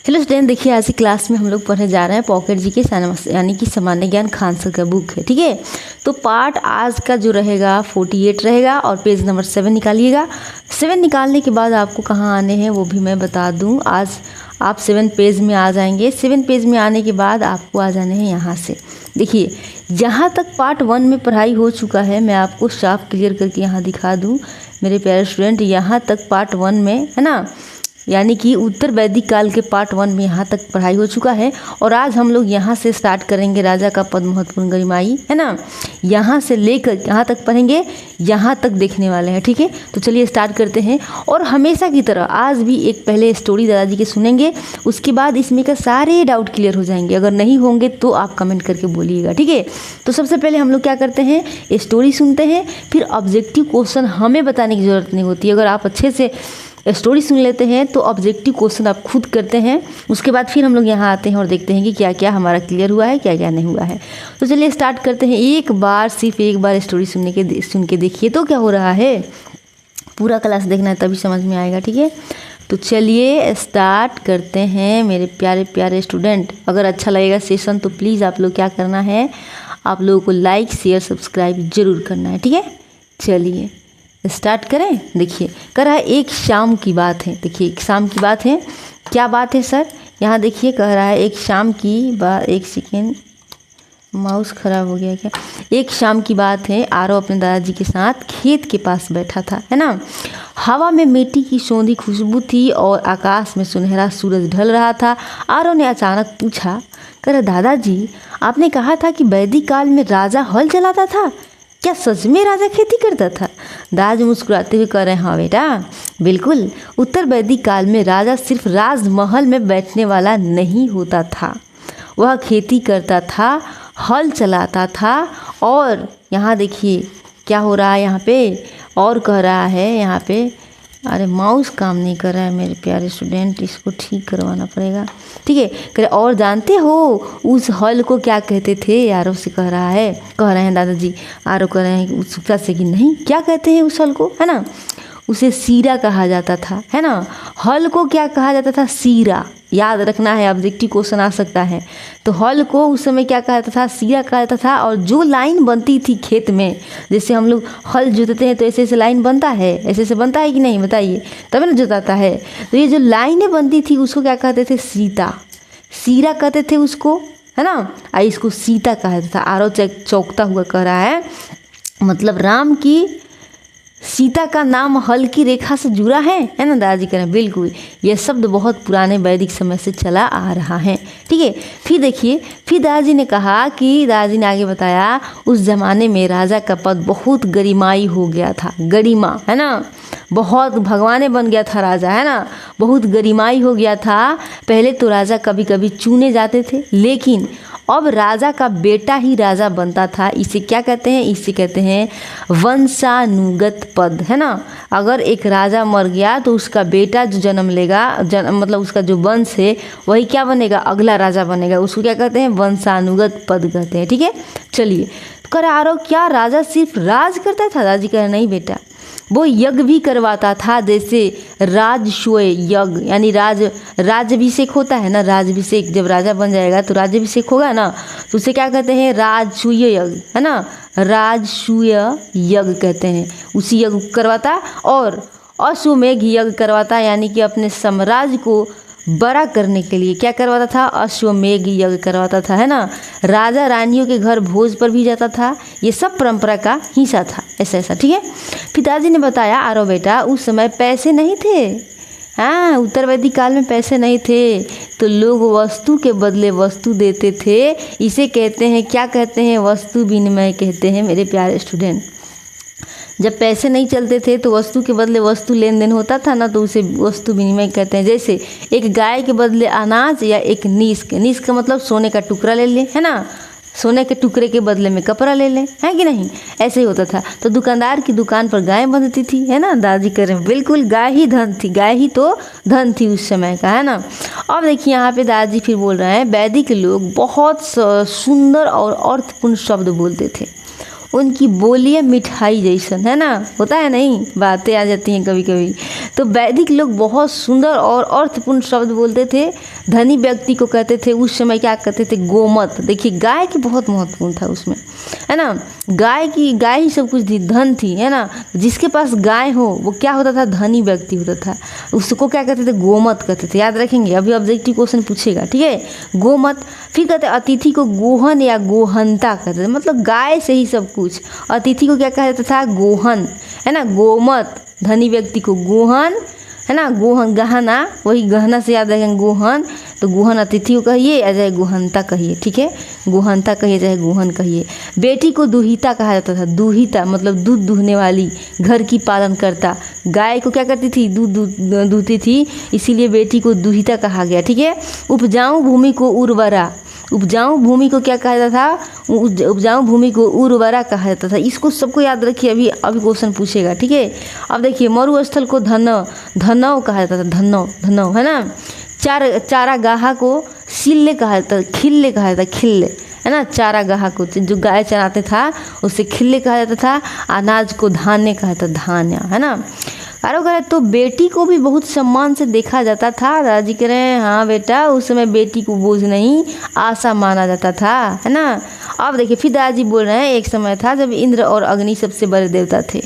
Hello student, देखिए आज की क्लास में हम लोग पढ़ने जा रहे हैं पॉकेट जी के यानी कि सामान्य ज्ञान खान सर का बुक है। ठीक है, तो पार्ट आज का जो रहेगा 48 रहेगा और पेज नंबर 7 निकालिएगा। 7 निकालने के बाद आपको कहाँ आने हैं वो भी मैं बता दूं। आज आप 7 पेज में आ जाएंगे। 7 पेज में आने के बाद आपको आ जाने हैं यहाँ से। देखिए जहाँ तक पार्ट 1 में पढ़ाई हो चुका है मैं आपको साफ क्लियर करके यहाँ दिखा दूँ मेरे प्यारे स्टूडेंट। यहाँ तक पार्ट 1 में है ना, यानी कि उत्तर वैदिक काल के पार्ट 1 में यहाँ तक पढ़ाई हो चुका है। और आज हम लोग यहाँ से स्टार्ट करेंगे राजा का पद महत्वपूर्ण गरिमाई, है ना। यहाँ से लेकर यहाँ तक पढ़ेंगे, यहाँ तक देखने वाले हैं। ठीक है, तो चलिए स्टार्ट करते हैं। और हमेशा की तरह आज भी एक पहले स्टोरी दादाजी के सुनेंगे, उसके बाद इसमें का सारे डाउट क्लियर हो जाएंगे। अगर नहीं होंगे तो आप कमेंट करके बोलिएगा। ठीक है, तो सबसे पहले हम लोग क्या करते हैं, स्टोरी सुनते हैं, फिर ऑब्जेक्टिव क्वेश्चन हमें बताने की ज़रूरत नहीं होती। अगर आप अच्छे से स्टोरी सुन लेते हैं तो ऑब्जेक्टिव क्वेश्चन आप खुद करते हैं। उसके बाद फिर हम लोग यहाँ आते हैं और देखते हैं कि क्या क्या हमारा क्लियर हुआ है, क्या क्या नहीं हुआ है। तो चलिए स्टार्ट करते हैं। सिर्फ एक बार स्टोरी सुन के देखिए तो क्या हो रहा है, पूरा क्लास देखना है तभी समझ में आएगा। ठीक है, तो चलिए स्टार्ट करते हैं मेरे प्यारे प्यारे स्टूडेंट। अगर अच्छा लगेगा सेशन तो प्लीज़ आप लोग क्या करना है, आप लोगों को लाइक शेयर सब्सक्राइब जरूर करना है। ठीक है, चलिए स्टार्ट करें। देखिए कह रहा है एक शाम की बात है। देखिए एक शाम की बात है, क्या बात है सर, यहाँ देखिए कह रहा है एक शाम की बात। एक सेकेंड, माउस खराब हो गया क्या। एक शाम की बात है, आरो अपने दादाजी के साथ खेत के पास बैठा था, है ना। हवा में मिट्टी की सौंधी खुशबू थी और आकाश में सुनहरा सूरज ढल रहा था। आरो ने अचानक पूछा, कह रहा दादाजी आपने कहा था कि वैदिक काल में राजा हल चलाता था, क्या सच में राजा खेती करता था। दादाजी मुस्कुराते हुए कह रहे हैं हाँ बेटा बिल्कुल। उत्तर वैदिक काल में राजा सिर्फ राजमहल में बैठने वाला नहीं होता था, वह खेती करता था, हल चलाता था। और यहाँ देखिए क्या हो रहा है यहाँ पे, और कह रहा है यहाँ पे, अरे माउस काम नहीं कर रहा है मेरे प्यारे स्टूडेंट, इसको ठीक करवाना पड़ेगा। ठीक है, कह रहे और जानते हो उस हल को क्या कहते थे, आरो से कह रहे हैं दादाजी। आरो कह रहे हैं उत्सुकता से कि नहीं क्या कहते हैं उस हल को, है ना। उसे सीरा कहा जाता था, है ना। हल को क्या कहा जाता था, सीरा। याद रखना है, ऑब्जेक्टिव क्वेश्चन आ सकता है। तो हल को उस समय क्या कहा जाता था, सीरा कहा जाता था। और जो लाइन बनती थी खेत में, जैसे हम लोग हल जोतते हैं तो ऐसे ऐसे लाइन बनता है, ऐसे ऐसे बनता है कि नहीं बताइए, तब ना जोताता है। तो ये जो लाइनें बनती थी उसको क्या कहते थे, सीता, सीरा कहते थे उसको, है ना। इसको सीता कहा जाता था। आरो चौंकता हुआ कह रहा है मतलब राम की सीता का नाम हल की रेखा से जुड़ा है ना। दादाजी कह रहे हैं बिल्कुल, यह शब्द बहुत पुराने वैदिक समय से चला आ रहा है। ठीक है, फिर देखिए, फिर दादाजी ने कहा कि दादाजी ने आगे बताया उस जमाने में राजा का पद बहुत गरिमाई हो गया था। गरिमा, है ना, बहुत भगवाने बन गया था राजा, है ना, बहुत गरिमाई हो गया था। पहले तो राजा कभी कभी चुने जाते थे, लेकिन अब राजा का बेटा ही राजा बनता था। इसे क्या कहते हैं, इसे कहते हैं वंशानुगत पद, है ना। अगर एक राजा मर गया तो उसका बेटा जो जन्म लेगा, मतलब उसका जो वंश है वही क्या बनेगा, अगला राजा बनेगा। उसको क्या कहते हैं, वंशानुगत पद कहते हैं। ठीक है, चलिए कर आरो क्या राजा सिर्फ राज करता था। दादाजी कह रहे नहीं बेटा, वो यज्ञ भी करवाता था, जैसे राजसूय यज्ञ, यानी राज्याभिषेक होता है ना। राज्याभिषेक जब राजा बन जाएगा तो राज्याभिषेक होगा ना, तो उसे क्या कहते हैं, राजसूय यज्ञ, है ना, राजसूय यज्ञ कहते हैं। उसी यज्ञ करवाता। और अश्वमेघ यज्ञ करवाता, यानी कि अपने साम्राज्य को बड़ा करने के लिए क्या करवाता था, अश्वमेघ यज्ञ करवाता था, है ना। राजा रानियों के घर भोज पर भी जाता था। ये सब परंपरा का हिस्सा था, ऐसा। ठीक है, पिताजी ने बताया आरो बेटा उस समय पैसे नहीं थे। हाँ, उत्तर वैदिक काल में पैसे नहीं थे तो लोग वस्तु के बदले वस्तु देते थे। इसे कहते हैं, क्या कहते हैं, वस्तु विनिमय कहते हैं मेरे प्यारे स्टूडेंट। जब पैसे नहीं चलते थे तो वस्तु के बदले वस्तु लेन देन होता था ना, तो उसे वस्तु विनिमय कहते हैं। जैसे एक गाय के बदले अनाज या एक नीस का मतलब सोने का टुकड़ा ले लें, है ना, सोने के टुकड़े के बदले में कपड़ा ले लें, है कि नहीं, ऐसे ही होता था। तो दुकानदार की दुकान पर गाय बंधती थी, है ना। दादी कह रहे हैं बिल्कुल, गाय ही धन थी, गाय ही तो धन थी उस समय का, है ना। अब देखिए यहाँ पे दादी फिर बोल रहे हैं वैदिक लोग बहुत सुंदर और अर्थपूर्ण शब्द बोलते थे। उनकी बोलियाँ मिठाई जैसन, है ना, होता है नहीं, बातें आ जाती हैं कभी कभी। तो वैदिक लोग बहुत सुंदर और अर्थपूर्ण शब्द बोलते थे। धनी व्यक्ति को कहते थे उस समय, क्या कहते थे, गोमत। देखिए गाय की बहुत महत्वपूर्ण था उसमें, है ना, गाय ही सब कुछ थी, धन थी, है ना। जिसके पास गाय हो वो क्या होता था, धनी व्यक्ति होता था। उसको क्या कहते थे, गोमत कहते थे। याद रखेंगे, अभी ऑब्जेक्टिव क्वेश्चन पूछेगा, ठीक है, गोमत। फिर कहते अतिथि को गोहन या गोहनता कहते थे, मतलब गाय से ही सब कुछ। अतिथि को क्या कहता था, गोहन, है ना, गोमत। धनी व्यक्ति को गोहन, है ना, गोहन गहना, वही गहना से याद रखेंगे गोहन। तो गोहन अतिथि को कहिए या चाहे गोहनता कहिए, ठीक है, गोहनता कहिए चाहे गोहन कहिए। बेटी को दुहिता कहा जाता था। दुहिता मतलब दूध दूहने वाली, घर की पालन करता। गाय को क्या करती थी, दूध दूहती थी, इसीलिए बेटी को दुहिता कहा गया, ठीक है। उपजाऊ भूमि को उर्वरा। उपजाऊ भूमि को क्या कहा जाता था, उपजाऊ भूमि को उर्वरा कहा जाता था। इसको सबको याद रखिए, अभी क्वेश्चन पूछेगा, ठीक है। अब देखिए मरुस्थल को धनव कहा जाता था। धनव, है ना। चारागाह को सिल्ले कहा जाता, खिल्ले कहा जाता, खिल्ले, है ना। चारागाह को जो गाय चराते था उसे खिल्ले कहा जाता था। अनाज को धान्य कहा जाता, धान्य, है ना। आरो करें तो बेटी को भी बहुत सम्मान से देखा जाता था। दादाजी कह रहे हैं हाँ बेटा, उस समय बेटी को बोझ नहीं, आशा माना जाता था, है ना। अब देखिए फिर दादाजी बोल रहे हैं, एक समय था जब इंद्र और अग्नि सबसे बड़े देवता थे,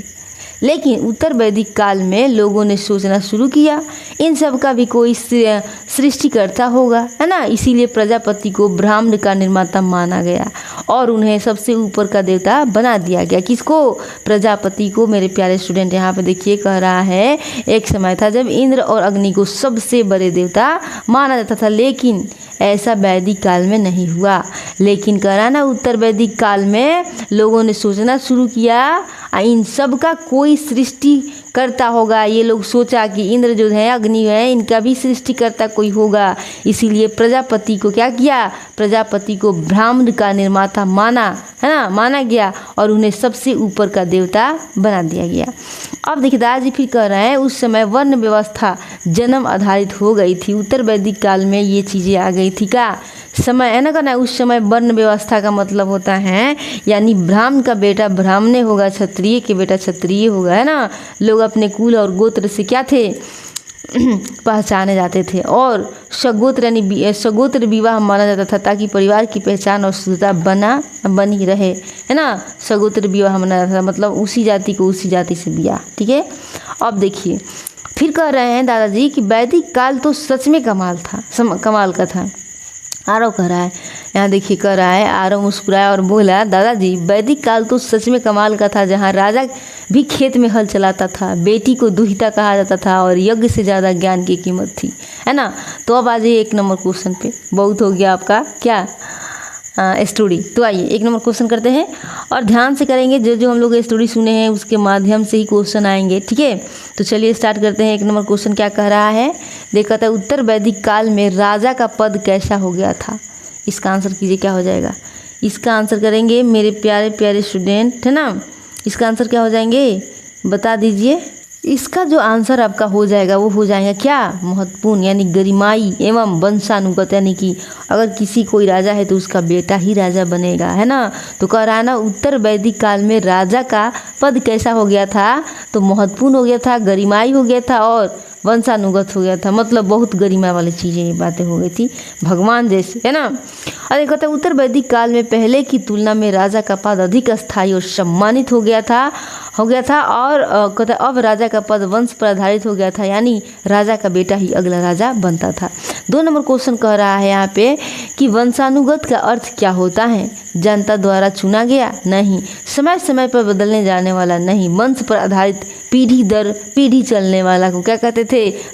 लेकिन उत्तर वैदिक काल में लोगों ने सोचना शुरू किया इन सब का भी कोई सृष्टिकर्ता होगा, है ना। इसीलिए प्रजापति को ब्रह्मांड का निर्माता माना गया और उन्हें सबसे ऊपर का देवता बना दिया गया। किसको, प्रजापति को। मेरे प्यारे स्टूडेंट यहाँ पे देखिए कह रहा है, एक समय था जब इंद्र और अग्नि को सबसे बड़े देवता माना जाता था, लेकिन ऐसा वैदिक काल में नहीं हुआ। लेकिन कह रहा ना, उत्तर वैदिक काल में लोगों ने सोचना शुरू किया इन सब का कोई सृष्टि करता होगा। ये लोग सोचा कि इंद्र जो है, अग्नि है, इनका भी सृष्टिकर्ता कोई होगा। इसीलिए प्रजापति को क्या किया, प्रजापति को ब्रह्मांड का निर्माता माना, है ना, माना गया और उन्हें सबसे ऊपर का देवता बना दिया गया। अब देखिए दादाजी फिर कह रहे हैं, उस समय वर्ण व्यवस्था जन्म आधारित हो गई थी। उत्तर वैदिक काल में ये चीज़ें आ गई थी का समय, है ना, कहना उस समय वर्ण व्यवस्था का मतलब होता है यानी ब्राह्मण का बेटा ब्राह्मणे होगा, क्षत्रिय के बेटा क्षत्रिय होगा, है ना। लोग अपने कुल और गोत्र से क्या थे, पहचाने जाते थे। और सगोत्र यानी सगोत्र विवाह माना जाता था ताकि परिवार की पहचान और शुद्धता बनी रहे, है ना। सगोत्र विवाह माना जाता था, मतलब उसी जाति को उसी जाति से ब्याह, ठीक है। अब देखिए फिर कह रहे हैं दादाजी कि वैदिक काल तो सच में कमाल का था। आरव कह रहा है, यहाँ देखिए कह रहा है, आरव मुस्कुराया और बोला, दादाजी वैदिक काल तो सच में कमाल का था, जहाँ राजा भी खेत में हल चलाता था, बेटी को दुहिता कहा जाता था और यज्ञ से ज़्यादा ज्ञान की कीमत थी, है ना। तो अब आ जाइए 1 नंबर क्वेश्चन पे। बहुत हो गया आपका क्या स्टोरी। तो आइए 1 नंबर क्वेश्चन करते हैं और ध्यान से करेंगे, जो हम लोग स्टोरी सुने हैं उसके माध्यम से ही क्वेश्चन आएंगे, ठीक है। तो चलिए स्टार्ट करते हैं। 1 नंबर क्वेश्चन क्या कह रहा है, देखा था उत्तर वैदिक काल में राजा का पद कैसा हो गया था। इसका आंसर कीजिए, क्या हो जाएगा। इसका आंसर करेंगे मेरे प्यारे प्यारे स्टूडेंट, है ना। इसका आंसर क्या हो जाएंगे, बता दीजिए। इसका जो आंसर आपका हो जाएगा वो हो जाएगा क्या, महत्वपूर्ण यानी गरिमाई एवं वंशानुगत, यानी कि अगर किसी कोई राजा है तो उसका बेटा ही राजा बनेगा, है ना। तो कह रहा है ना, उत्तर वैदिक काल में राजा का पद कैसा हो गया था, तो महत्वपूर्ण हो गया था, गरिमाई हो गया था और वंशानुगत हो गया था। मतलब बहुत गरिमा वाली चीज़ें ये बातें हो गई थी, भगवान जैसे, है ना। अरे कहते हैं उत्तर वैदिक काल में पहले की तुलना में राजा का पद अधिक स्थायी और सम्मानित हो गया था और कहते अब राजा का पद वंश पर आधारित हो गया था, यानी राजा का बेटा ही अगला राजा बनता था। 2 नंबर क्वेश्चन कह रहा है यहाँ पे कि वंशानुगत का अर्थ क्या होता है, जनता द्वारा चुना गया नहीं, समय समय पर बदलने जाने वाला नहीं, वंश पर आधारित पीढ़ी दर पीढ़ी चलने वाला को क्या कहते थे,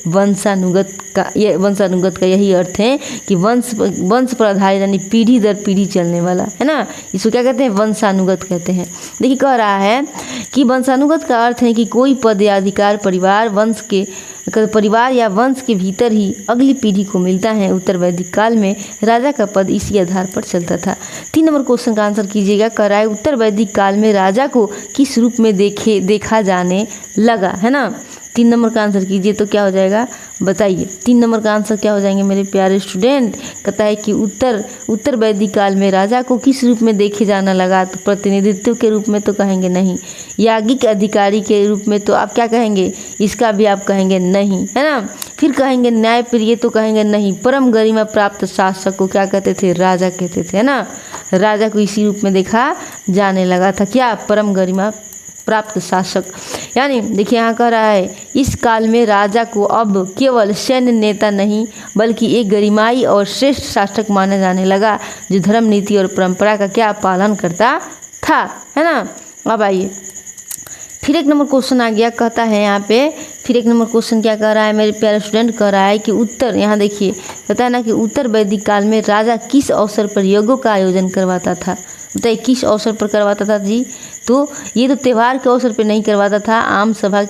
वंशानुगत का यही अर्थ है कि वंश पर आधारित यानी पीढ़ी दर पीढ़ी चलने वाला, है ना। इसको क्या कहते हैं, वंशानुगत कहते हैं। देखिए कह रहा है कि वंशानुगत का अर्थ है कि कोई पद या अधिकार परिवार या वंश के भीतर ही अगली पीढ़ी को मिलता है। उत्तर वैदिक काल में राजा का पद इसी आधार पर चलता था। 3 नंबर क्वेश्चन का आंसर कीजिएगा। कह रहा है उत्तर वैदिक काल में राजा को किस रूप में देखा जाने लगा, है ना। 3 नंबर का आंसर कीजिए तो क्या हो जाएगा बताइए। 3 नंबर का आंसर क्या हो जाएंगे मेरे प्यारे स्टूडेंट। कहता है कि उत्तर वैदिक काल में राजा को किस रूप में देखे जाना लगा, तो प्रतिनिधित्व के रूप में तो कहेंगे नहीं, याज्ञिक अधिकारी के रूप में तो आप क्या कहेंगे, इसका भी आप कहेंगे नहीं, है ना। फिर कहेंगे न्यायप्रिय तो कहेंगे नहीं, परम गरिमा प्राप्त शासक को क्या कहते थे, राजा कहते थे, है ना। राजा को इसी रूप में देखा जाने लगा था, क्या, परम गरिमा प्राप्त शासक। यानी देखिए यहाँ कह रहा है इस काल में राजा को अब केवल सैन्य नेता नहीं बल्कि एक गरिमाई और श्रेष्ठ शासक माना जाने लगा, जो धर्म नीति और परंपरा का क्या पालन करता था, है ना। अब आइए फिर 1 नंबर क्वेश्चन आ गया, कहता है यहाँ पे फिर 1 नंबर क्वेश्चन क्या कह रहा है मेरे प्यारे स्टूडेंट, कह रहा है कि उत्तर, यहाँ देखिए कहता है ना कि उत्तर वैदिक काल में राजा किस अवसर पर यज्ञों का आयोजन करवाता था। बताइए किस अवसर पर करवाता था जी। तो ये तो त्यौहार के अवसर पे नहीं करवाता था, आम सभा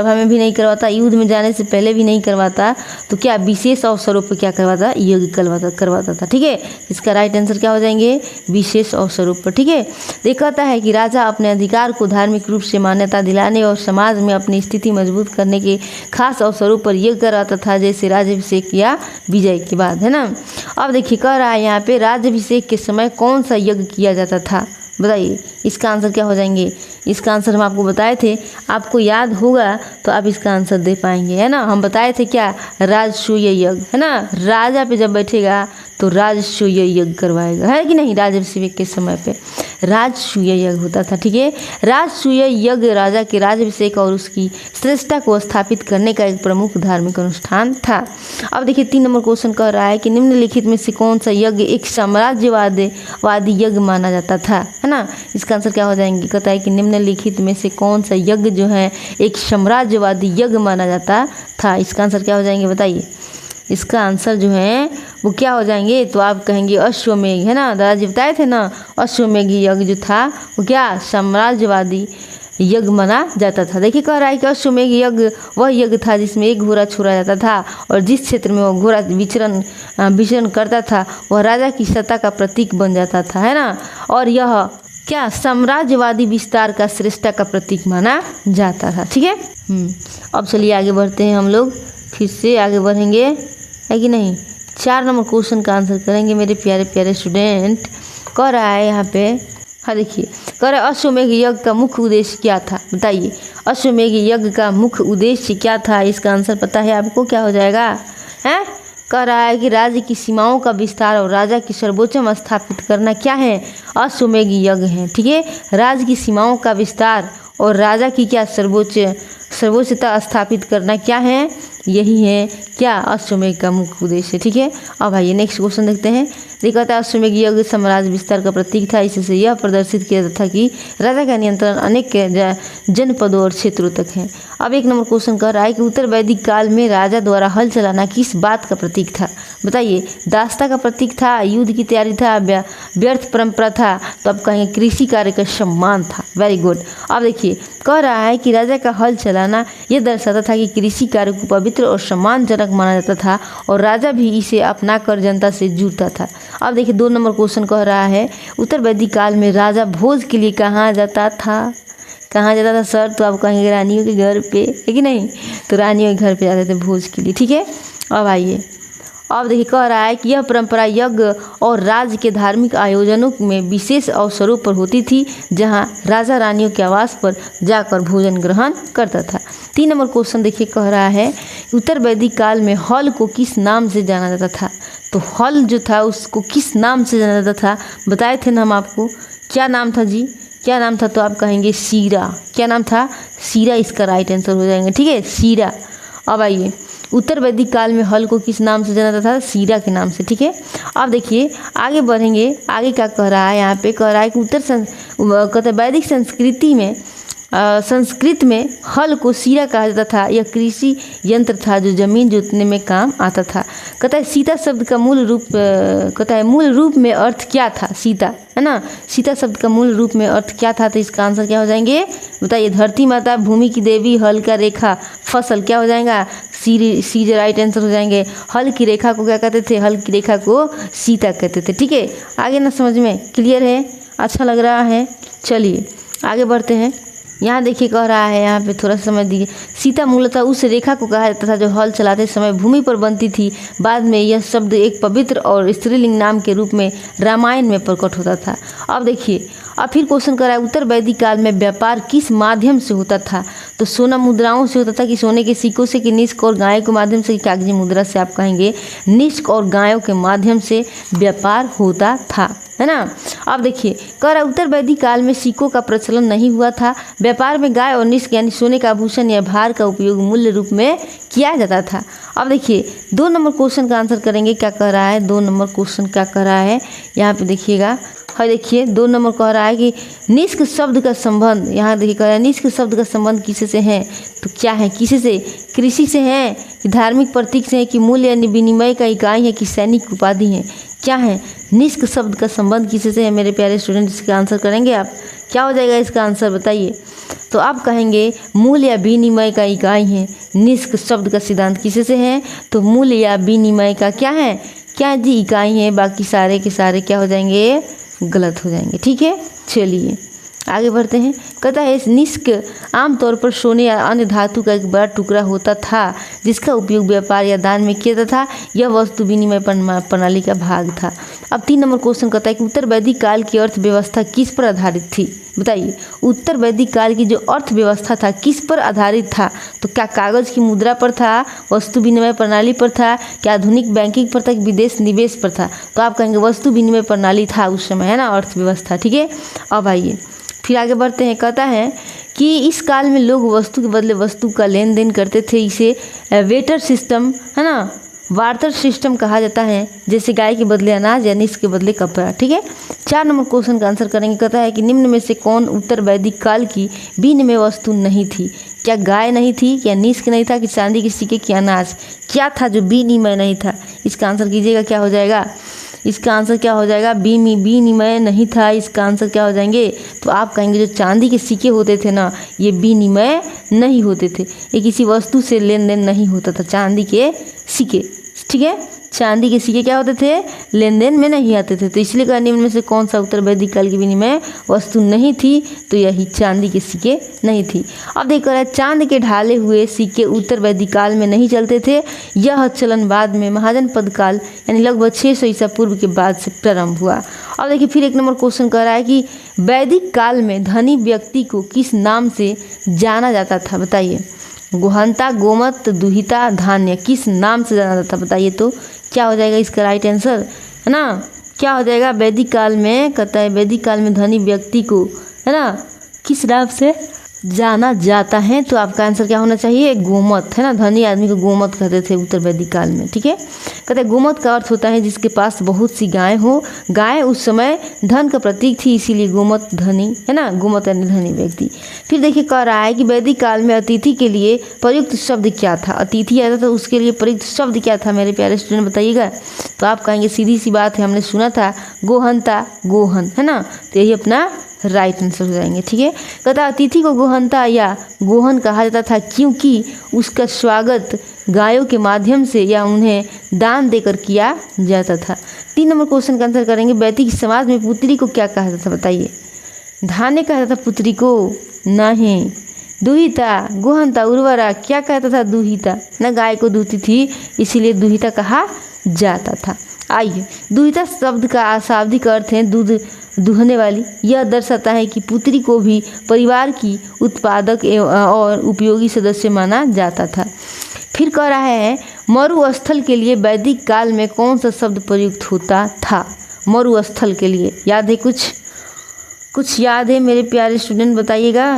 में भी नहीं करवाता, युद्ध में जाने से पहले भी नहीं करवाता, तो क्या विशेष अवसरों पर क्या करवाता, यज्ञ करवाता था, ठीक है। इसका राइट आंसर क्या हो जाएंगे, विशेष अवसरों पर, ठीक है। देखता है कि राजा अपने अधिकार को धार्मिक रूप से मान्यता दिलाने और समाज में अपनी स्थिति मजबूत करने के खास अवसरों पर यज्ञ करवाता था, जैसे राज्याभिषेक या विजय के बाद, है ना। अब देखिए कह रहा है यहाँ पे राज्याभिषेक के समय कौन सा यज्ञ किया जाता था, बताइए। इसका आंसर क्या हो जाएंगे, इसका आंसर हम आपको बताए थे, आपको याद होगा तो आप इसका आंसर दे पाएंगे, है ना। हम बताए थे क्या, राजसूय यज्ञ, है ना। राजा पे जब बैठेगा तो राजसूय यज्ञ करवाएगा, है कि नहीं। राज्याभिषेक के समय पे राजसूय यज्ञ होता था, ठीक है। राजसूय यज्ञ राजा के राज्याभिषेक और उसकी श्रेष्ठता को स्थापित करने का एक प्रमुख धार्मिक अनुष्ठान था। अब देखिए 3 नंबर क्वेश्चन कह रहा है कि निम्नलिखित में से कौन सा यज्ञ एक साम्राज्यवादी यज्ञ माना जाता था, है ना। इसका आंसर क्या हो जाएंगे, कहता है कि निम्नलिखित में से कौन सा यज्ञ जो है एक साम्राज्यवादी यज्ञ माना जाता था। इसका आंसर क्या हो जाएंगे बताइए। इसका आंसर जो है वो क्या हो जाएंगे, तो आप कहेंगे अश्वमेघ, है ना। दादाजी बताए थे ना, अश्वमेघ यज्ञ जो था वो क्या साम्राज्यवादी यज्ञ माना जाता था। देखिए कह रहा है कि अश्वमेघ यज्ञ वह यज्ञ था जिसमें एक घोड़ा छोड़ा जाता था और जिस क्षेत्र में वह घोड़ा विचरण करता था वह राजा की सत्ता का प्रतीक बन जाता था, है ना। और यह क्या साम्राज्यवादी विस्तार का श्रेष्ठता का प्रतीक माना जाता था, ठीक है। अब चलिए आगे बढ़ते हैं, हम लोग फिर से आगे बढ़ेंगे, है कि नहीं। 4 नंबर क्वेश्चन का आंसर करेंगे मेरे प्यारे प्यारे स्टूडेंट। कह रहा है यहाँ पे, हाँ देखिए कह रहा है अश्वमेघ यज्ञ का मुख्य उद्देश्य क्या था, बताइए। अश्वमेघ यज्ञ का मुख्य उद्देश्य क्या था, इसका आंसर पता है आपको, क्या हो जाएगा, है। कह रहा है कि राज्य की सीमाओं का विस्तार और राजा की सर्वोच्चता स्थापित करना क्या है, अश्वमेघ यज्ञ है, ठीक है। राज्य की सीमाओं का विस्तार और राजा की क्या सर्वोच्चता स्थापित करना क्या है, यही है क्या अश्वमेघ का मुख्य उद्देश्य, ठीक है। अब आइए नेक्स्ट क्वेश्चन देखते हैं। देखा था अश्वमेघ यज्ञ साम्राज्य विस्तार का प्रतीक था, इससे यह प्रदर्शित किया था कि राजा का नियंत्रण अनेक जनपदों और क्षेत्रों तक है। अब 1 नंबर क्वेश्चन कर रहा है कि उत्तर वैदिक काल में राजा द्वारा हल चलाना किस बात का प्रतीक था, बताइए। दासता का प्रतीक था, युद्ध की तैयारी था, व्यर्थ परंपरा था, तो आप कहेंगे कृषि कार्य का सम्मान था। Very good. अब देखिए कह रहा है कि राजा का हल चलाना यह दर्शाता था कि कृषि कार्य को पवित्र और सम्मानजनक माना जाता था और राजा भी इसे अपनाकर जनता से जुड़ता था। अब देखिए 2 नंबर क्वेश्चन कह रहा है उत्तर वैदिक काल में राजा भोज के लिए कहाँ जाता था, कहाँ जाता था सर, तो आप कहेंगे रानियों के घर पे, है कि नहीं। तो रानियों के घर पे जाते थे भोज के लिए, ठीक है। अब आइए अब देखिए कह रहा है कि यह परंपरा यज्ञ और राज्य के धार्मिक आयोजनों में विशेष अवसरों पर होती थी, जहां राजा रानियों के आवास पर जाकर भोजन ग्रहण करता था। 3 नंबर क्वेश्चन देखिए कह रहा है उत्तर वैदिक काल में हल को किस नाम से जाना जाता था, तो हल जो था उसको किस नाम से जाना जाता था, बताए थे ना हम आपको, क्या नाम था जी, क्या नाम था, तो आप कहेंगे सीरा। क्या नाम था, सीरा, इसका राइट आंसर हो जाएंगे, ठीक है, सीरा। अब आइए उत्तर वैदिक काल में हल को किस नाम से जाना जाता था, सीरा के नाम से, ठीक है। अब देखिए आगे बढ़ेंगे, आगे क्या कह रहा है, यहाँ पे कह रहा है कि वैदिक संस्कृत में हल को सीरा कहा जाता था। यह कृषि यंत्र था जो जमीन जोतने में काम आता था। कहता है सीता शब्द का मूल रूप में अर्थ क्या था, सीता, है ना। सीता शब्द का मूल रूप में अर्थ क्या था, तो इसका आंसर क्या हो जाएंगे बताइए। धरती माता, भूमि की देवी, हल का रेखा, फसल, क्या हो जाएगा, सी राइट आंसर हो जाएंगे। हल की रेखा को क्या कहते थे, हल की रेखा को सीता कहते थे, ठीक है। आगे ना समझ में क्लियर है, अच्छा लग रहा है, चलिए आगे बढ़ते हैं। यहाँ देखिए कह रहा है, यहाँ पे थोड़ा सा समझ दीजिए। सीता मूलतः उस रेखा को कहा जाता था जो हल चलाते समय भूमि पर बनती थी। बाद में यह शब्द एक पवित्र और स्त्रीलिंग नाम के रूप में रामायण में प्रकट होता था। अब देखिए, अब फिर क्वेश्चन कर रहा है, उत्तर वैदिक काल में व्यापार किस माध्यम से होता था? तो सोना मुद्राओं से होता था कि सोने के सिक्कों से, कि निष्क और गायों के माध्यम से, कि कागजी मुद्रा से? आप कहेंगे निष्क और गायों के माध्यम से व्यापार होता था, है ना। अब देखिए कह रहा, उत्तर वैदिक काल में सिक्कों का प्रचलन नहीं हुआ था। व्यापार में गाय और निष्क यानी सोने का आभूषण या भार का उपयोग मूल्य रूप में किया जाता था। अब देखिए 2 नंबर क्वेश्चन का आंसर करेंगे। क्या कह रहा है 2 नंबर क्वेश्चन? क्या कह रहा है यहाँ पे देखिएगा, और देखिए 2 नंबर कह रहा है कि निष्क शब्द का संबंध, यहाँ देखिए कह रहा है निष्क शब्द का संबंध किसे से है? तो क्या है, किसे से? कृषि से है, कि धार्मिक प्रतीक से है, कि मूल्य यानी विनिमय का इकाई है, कि सैनिक उपाधि है? क्या है, निष्क शब्द का संबंध किसे से है मेरे प्यारे स्टूडेंट? इसका आंसर करेंगे आप। क्या हो जाएगा इसका आंसर बताइए? तो आप कहेंगे मूल्य या विनिमय का इकाई है। निष्क शब्द का सिद्धांत किसे से है? तो मूल्य या विनिमय का क्या है, क्या जी, इकाई है। बाकी सारे के सारे क्या हो जाएंगे? गलत हो जाएंगे। ठीक है, चलिए आगे बढ़ते हैं। कहता है, इस निष्क आमतौर पर सोने या अन्य धातु का एक बड़ा टुकड़ा होता था जिसका उपयोग व्यापार या दान में किया जाता था। यह वस्तु विनिमय प्रणाली का भाग था। अब 3 नंबर क्वेश्चन कहता है कि उत्तर वैदिक काल की अर्थव्यवस्था किस पर आधारित थी? बताइए, उत्तर वैदिक काल की जो अर्थव्यवस्था था किस पर आधारित था? तो क्या कागज की मुद्रा पर था, वस्तु विनिमय प्रणाली पर था, क्या आधुनिक बैंकिंग पर था, विदेश निवेश पर था? तो आप कहेंगे वस्तु विनिमय प्रणाली था उस समय, है ना, अर्थव्यवस्था। ठीक है, अब आइए फिर आगे बढ़ते हैं। कहता है कि इस काल में लोग वस्तु के बदले वस्तु का लेन देन करते थे। इसे वेटर सिस्टम, है ना, वार्टर सिस्टम कहा जाता है। जैसे गाय के बदले अनाज या निष्क के बदले कपड़ा। ठीक है, 4 नंबर क्वेश्चन का आंसर करेंगे। कहता है कि निम्न में से कौन उत्तर वैदिक काल की विनिमय वस्तु नहीं थी? क्या गाय नहीं थी, क्या निष्क नहीं था, कि चांदी के सिक्के, कि अनाज? क्या था जो विनिमय नहीं था? इसका आंसर कीजिएगा, क्या हो जाएगा? इसका आंसर क्या हो जाएगा? विनिमय नहीं था। इसका आंसर क्या हो जाएंगे? तो आप कहेंगे जो चांदी के सिक्के होते थे ना, ये विनिमय नहीं होते थे, ये किसी वस्तु से लेन देन नहीं होता था, चांदी के सिक्के। ठीक है, चांदी के सिक्के क्या होते थे? लेन देन में नहीं आते थे। तो इसलिए कहा निम्न में से कौन सा उत्तर वैदिक काल की विनिमय वस्तु नहीं थी? तो यही चांदी के सिक्के नहीं थी। अब देखो रहा है, चांद के ढाले हुए सिक्के उत्तर वैदिक काल में नहीं चलते थे। यह चलन बाद में महाजनपद काल यानी लगभग 600 ईसा पूर्व के बाद से प्रारंभ हुआ। अब देखिए फिर 1 नंबर क्वेश्चन कह रहा है कि वैदिक काल में धनी व्यक्ति को किस नाम से जाना जाता था? बताइए, गुहंता, गोमत, दुहिता, धान्य, किस नाम से जाना जाता था? बताइए तो क्या हो जाएगा इसका राइट आंसर, है ना? क्या हो जाएगा? वैदिक काल में, कहता है वैदिक काल में धनी व्यक्ति को, है ना, किस नाम से जाना जाता है? तो आपका आंसर क्या होना चाहिए? गोमत, है ना। धनी आदमी को गोमत कहते थे उत्तर वैदिक काल में। ठीक है, कहते हैं गोमत का अर्थ होता है जिसके पास बहुत सी गाय हो। गाय उस समय धन का प्रतीक थी, इसीलिए गोमत धनी, है ना, गोमत यानी धनी व्यक्ति। फिर देखिए कह रहा है कि वैदिक काल में अतिथि के लिए प्रयुक्त शब्द क्या था? अतिथि आता था उसके लिए प्रयुक्त शब्द क्या था मेरे प्यारे स्टूडेंट बताइएगा? तो आप कहेंगे सीधी सी बात है, हमने सुना था गोहंता, गोहन, है ना, तो यही अपना राइट आंसर हो जाएंगे। ठीक है, कहता अतिथि को गोहंता या गोहन कहा जाता था क्योंकि उसका स्वागत गायों के माध्यम से या उन्हें दान देकर किया जाता था। 3 नंबर क्वेश्चन का आंसर करेंगे। वैदिक समाज में पुत्री को क्या कहा जाता था? बताइए, धान्य कहता था पुत्री को? नहीं। दुहिता, गोहंता, उर्वरा, क्या कहता था? दुहिता, ना, गाय को दूहती थी इसीलिए दुहिता कहा जाता था। आइए, दुहिता शब्द का शाब्दिक अर्थ है दूध दूहने वाली। यह दर्शाता है कि पुत्री को भी परिवार की उत्पादक और उपयोगी सदस्य माना जाता था। फिर कह रहा है मरुस्थल के लिए वैदिक काल में कौन सा शब्द प्रयुक्त होता था? मरुस्थल के लिए याद है? कुछ याद है मेरे प्यारे स्टूडेंट बताइएगा?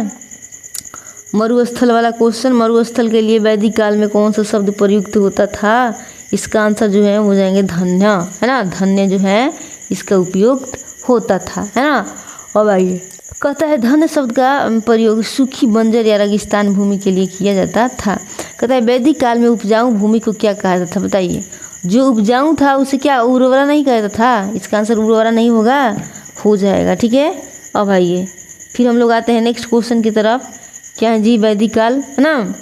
मरुस्थल वाला क्वेश्चन, मरुस्थल के लिए वैदिक काल में कौन सा शब्द प्रयुक्त होता था? इसका आंसर जो है हो जाएंगे धन्य, है ना। धन्य जो है इसका उपयोग होता था, है ना। अब आइए, कहता है धन्य शब्द का प्रयोग सूखी, बंजर या रेगिस्तान भूमि के लिए किया जाता था। कहता है वैदिक काल में उपजाऊ भूमि को क्या कहा जाता था? बताइए, जो उपजाऊ था उसे क्या उर्वरा नहीं कहता था? इसका आंसर उर्वरा नहीं होगा, हो जाएगा। ठीक है, अब आइए फिर हम लोग आते हैं नेक्स्ट क्वेश्चन की तरफ। क्या है जी? वैदिक काल, है ना।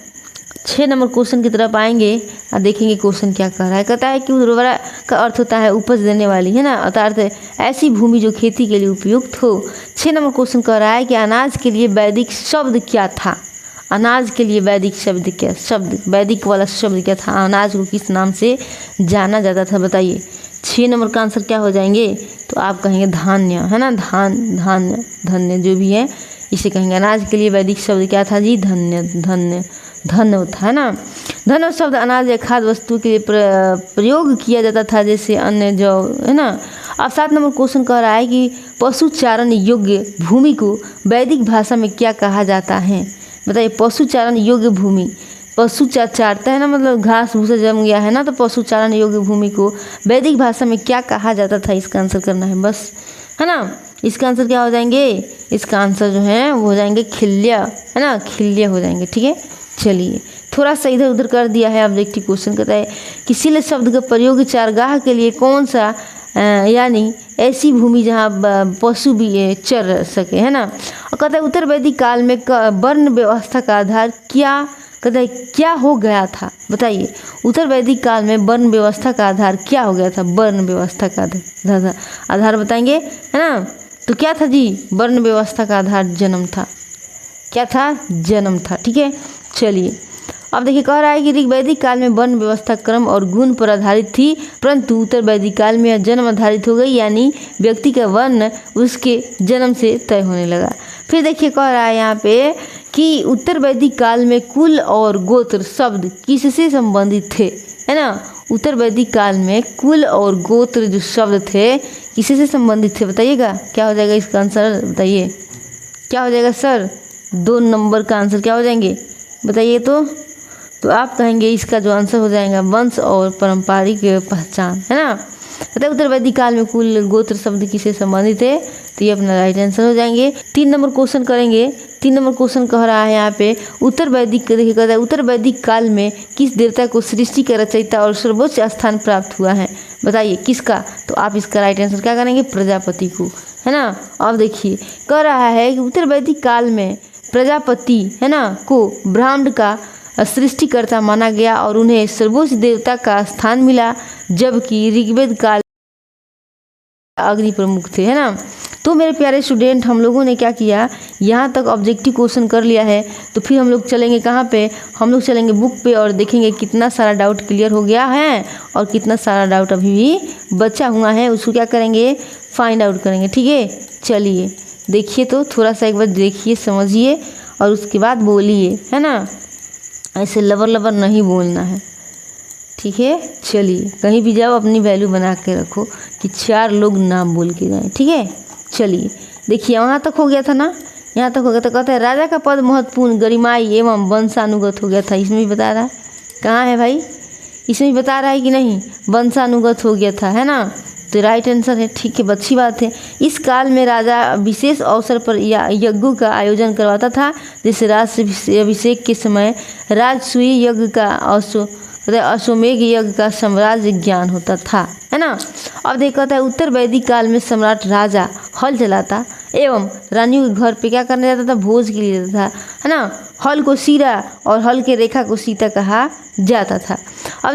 6 नंबर क्वेश्चन की तरफ आएंगे और देखेंगे क्वेश्चन क्या कह रहा है। कहता है कि उर्वरा का अर्थ होता है उपज देने वाली, है ना, अर्थात ऐसी भूमि जो खेती के लिए उपयुक्त हो। 6 नंबर क्वेश्चन कह रहा है कि अनाज के लिए वैदिक शब्द क्या था। अनाज के लिए वैदिक वैदिक वाला शब्द क्या था, अनाज को किस नाम से जाना जाता था, बताइए। 6 नंबर का आंसर क्या हो जाएंगे, तो आप कहेंगे धान्य, है ना, धान्य जो भी है इसे कहेंगे। अनाज के लिए वैदिक शब्द क्या था जी, धन्य होता है ना। धन्य शब्द अनाज या खाद्य वस्तु के लिए प्रयोग किया जाता था, जैसे अन्य जो, है ना। अब 7 नंबर क्वेश्चन कह रहा है कि पशु चारण योग्य भूमि को वैदिक भाषा में क्या कहा जाता है, बताइए। पशु चारण योग्य भूमि, पशु चारता है ना, मतलब घास भूसा जम गया है ना, तो पशु चारण योग्य भूमि को वैदिक भाषा में क्या कहा जाता था, इसका आंसर करना है बस, है ना। इसका आंसर क्या हो जाएंगे, इसका आंसर जो है वो हो जाएंगे खिल्य, है ना, खिल्य हो जाएंगे, ठीक है। चलिए थोड़ा सा इधर उधर कर दिया है। अब देखिए क्वेश्चन कहता है कि शील शब्द का प्रयोग चारगाह के लिए कौन सा, यानी ऐसी भूमि जहाँ पशु भी चर सके, है ना। और कहता है उत्तर वैदिक काल में वर्ण व्यवस्था का आधार क्या, कहता है क्या हो गया था, बताइए। उत्तर वैदिक काल में वर्ण व्यवस्था का आधार क्या हो गया था, वर्ण व्यवस्था का आधार बताएंगे, है ना। तो क्या था जी, वर्ण व्यवस्था का आधार जन्म था, क्या था, जन्म था, ठीक है। चलिए अब देखिए कह रहा है कि ऋग्वैदिक काल में वर्ण व्यवस्था क्रम और गुण पर आधारित थी, परंतु उत्तर वैदिक काल में यह जन्म आधारित हो गई, यानी व्यक्ति का वर्ण उसके जन्म से तय होने लगा। फिर देखिए कह रहा है यहाँ पे कि उत्तर वैदिक काल में कुल और गोत्र शब्द किससे संबंधित थे, है ना। उत्तर वैदिक काल में कुल और गोत्र जो शब्द थे किससे संबंधित थे, बताइएगा। क्या हो जाएगा इसका आंसर, बताइए क्या हो जाएगा सर। 2 नंबर का आंसर क्या हो जाएंगे, बताइए। तो आप कहेंगे इसका जो आंसर हो जाएगा वंश और पारंपरिक पहचान, है ना। बताइए उत्तर वैदिक काल में कुल गोत्र शब्द किससे संबंधित है, तो ये अपना राइट आंसर हो जाएंगे। 3 नंबर क्वेश्चन करेंगे। 3 नंबर क्वेश्चन कह रहा है यहाँ पे उत्तर वैदिक, देखिए कहता है उत्तर वैदिक काल में किस देवता को सृष्टि का रचयिता और सर्वोच्च स्थान प्राप्त हुआ है, बताइए किसका। तो आप इसका राइट आंसर क्या करेंगे, प्रजापति को, है ना। अब देखिए कह रहा है कि उत्तर वैदिक काल में प्रजापति, है ना, को ब्रह्मांड का सृष्टिकर्ता माना गया और उन्हें सर्वोच्च देवता का स्थान मिला, जबकि ऋग्वेद काल अग्नि प्रमुख थे, है ना। तो मेरे प्यारे स्टूडेंट, हम लोगों ने क्या किया, यहाँ तक ऑब्जेक्टिव क्वेश्चन कर लिया है। तो फिर हम लोग चलेंगे कहाँ पे, हम लोग चलेंगे बुक पे और देखेंगे कितना सारा डाउट क्लियर हो गया है और कितना सारा डाउट अभी भी बचा हुआ है, उसको क्या करेंगे, फाइंड आउट करेंगे, ठीक है। चलिए देखिए, तो थोड़ा सा एक बार देखिए, समझिए और उसके बाद बोलिए, है ना। ऐसे लबर नहीं बोलना है, ठीक है। चलिए कहीं भी जाओ अपनी वैल्यू बना के रखो कि 4 लोग नाम बोल के जाएँ, ठीक है। चलिए देखिए वहाँ तक हो गया था ना, यहाँ तक हो गया था। कहता है राजा का पद महत्वपूर्ण, गरिमाई एवं वंशानुगत हो गया था, इसमें भी बता रहा है। कहाँ है भाई, इसमें भी बता रहा है कि नहीं, वंशानुगत हो गया था, है ना। तो राइट आंसर है, ठीक है, अच्छी बात है। इस काल में राजा विशेष अवसर पर यज्ञों का आयोजन करवाता था, जैसे राज अभिषेक के समय राजसूय यज्ञ का अश्वमेघ यज्ञ का साम्राज्य ज्ञान होता था, है ना। अब देखा था उत्तर वैदिक काल में सम्राट राजा हल चलाता एवं रानियों के घर पे क्या करने जाता था, भोज के लिए जाता था, है ना। हल को सीरा और हल के रेखा को सीता कहा जाता था। अब